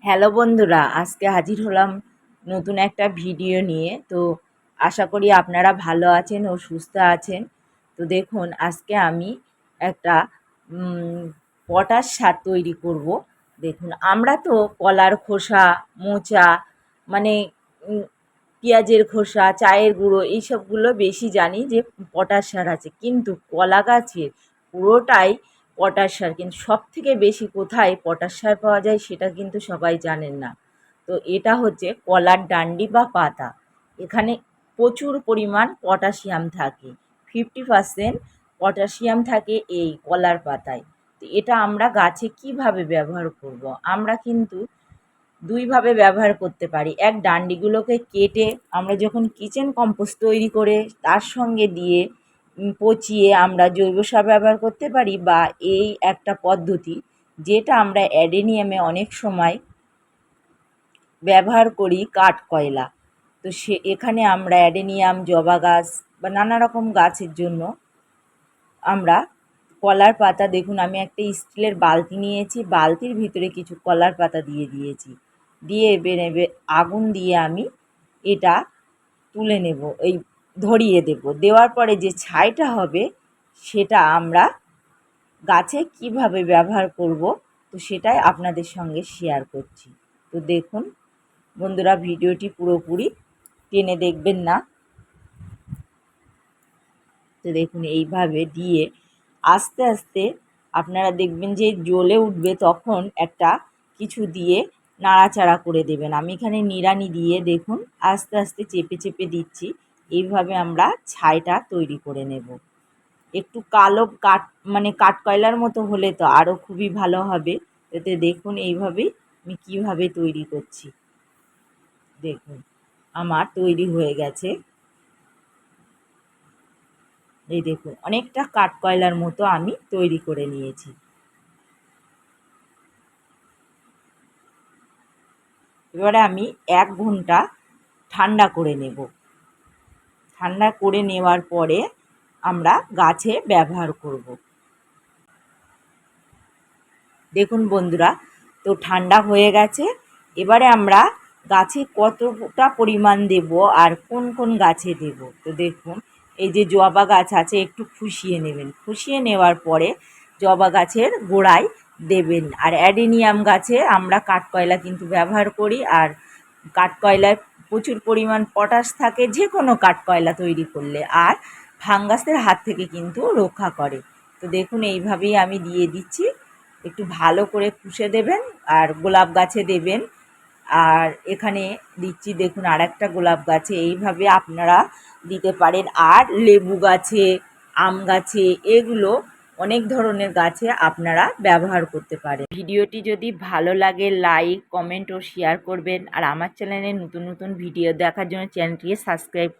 Hello বন্ধুরা, আজকে হাজির হলাম নতুন একটা ভিডিও নিয়ে। তো আশা করি আপনারা ভালো আছেন ও সুস্থ আছেন। তো দেখুন, আজকে আমি একটা পটাশ সার তৈরি করব। দেখুন, আমরা তো কলার খোসা, মোচা, মানে পেঁয়াজের খোসা, চায়ের গুঁড়ো এইসবগুলো বেশি জানি যে পটাশ সার আছে, কিন্তু কলা গাছের পুরোটাই পটাশ সার। কিন্তু সবথেকে বেশি কোথায় পটাশ সার পাওয়া যায় সেটা কিন্তু সবাই জানেন না। তো এটা হচ্ছে কলার ডান্ডি বা পাতা। এখানে প্রচুর পরিমাণ পটাশিয়াম থাকে, 50% পটাশিয়াম থাকে এই কলার পাতায়। তো এটা আমরা গাছে কিভাবে ব্যবহার করব? আমরা কিন্তু দুইভাবে ব্যবহার করতে পারি। এক, ডান্ডিগুলোকে কেটে আমরা যখন কিচেন কম্পোস্ট তৈরি করে তার সঙ্গে দিয়ে পচিয়ে আমরা জৈব সার ব্যবহার করতে পারি, বা এই একটা পদ্ধতি যেটা আমরা অ্যাডেনিয়ামে অনেক সময় ব্যবহার করি, কাঠকয়লা। তো এখানে আমরা অ্যাডেনিয়াম, জবা গাছ বা নানা রকম গাছের জন্য আমরা কলার পাতা, দেখুন আমি একটা স্টিলের বালতি নিয়েছি, বালতির ভিতরে কিছু কলার পাতা দিয়ে দিয়েছি, দিয়ে এবার আগুন দিয়ে আমি এটা তুলে নেব, এই ধরিয়ে দেব। দেওয়ার পরে যে ছাইটা হবে সেটা আমরা গাছে কিভাবে ব্যবহার করব, তো সেটাই আপনাদের সঙ্গে শেয়ার করছি। তো দেখুন বন্ধুরা, ভিডিওটি পুরোপুরি টেনে দেখবেন না। তো দেখুন, এইভাবে দিয়ে আস্তে আস্তে আপনারা দেখবেন যে জ্বলে উঠবে, তখন একটা কিছু দিয়ে নাড়াচাড়া করে দেবেন। আমি এখানে নিড়ানি দিয়ে দেখুন আস্তে আস্তে চেপে চেপে দিচ্ছি। এইভাবে আমরা ছাইটা তৈরি করে নেব। একটু কালো কাঠকয়লার মতো হলে তো আরও খুবই ভালো হবে। এতে দেখুন এইভাবেই আমি কীভাবে তৈরি করছি। দেখুন আমার তৈরি হয়ে গেছে। এই দেখুন, অনেকটা কাঠকয়লার মতো আমি তৈরি করে নিয়েছি। এবারে আমি 1 ঘন্টা ঠান্ডা করে নেব। ঠান্ডা করে নেওয়ার পরে আমরা গাছে ব্যবহার করব। দেখুন বন্ধুরা, তো ঠান্ডা হয়ে গেছে। এবারে আমরা গাছে কতটা পরিমাণ দেব আর কোন কোন গাছে দেব। তো দেখুন, এই যে জবা গাছ আছে, একটু খুশিয়ে নেবেন। খুশিয়ে নেওয়ার পরে জবা গাছের গোড়ায় দেবেন। আর অ্যাডেনিয়াম গাছে আমরা কাঠকয়লা কিন্তু ব্যবহার করি, আর কাঠকয়লায় প্রচুর পরিমাণ পটাশ থাকে যে কোনো কাঠকয়লা তৈরি করলে, আর ফাঙ্গাসের হাত থেকে কিন্তু রক্ষা করে। তো দেখুন এইভাবেই আমি দিয়ে দিচ্ছি। একটু ভালো করে খুশে দেবেন, আর গোলাপ গাছে দেবেন। আর এখানে দিচ্ছি দেখুন আর একটা গোলাপ গাছে, এইভাবে আপনারা দিতে পারেন। আর লেবু গাছে, আম গাছে, এগুলো অনেক ধরনের গাছে আপনারা ব্যবহার করতে পারেন। ভিডিওটি যদি ভালো লাগে লাইক, কমেন্ট ও শেয়ার করবেন। আর আমার চ্যানেলে নতুন নতুন ভিডিও দেখার জন্য চ্যানেলটিকে সাবস্ক্রাইব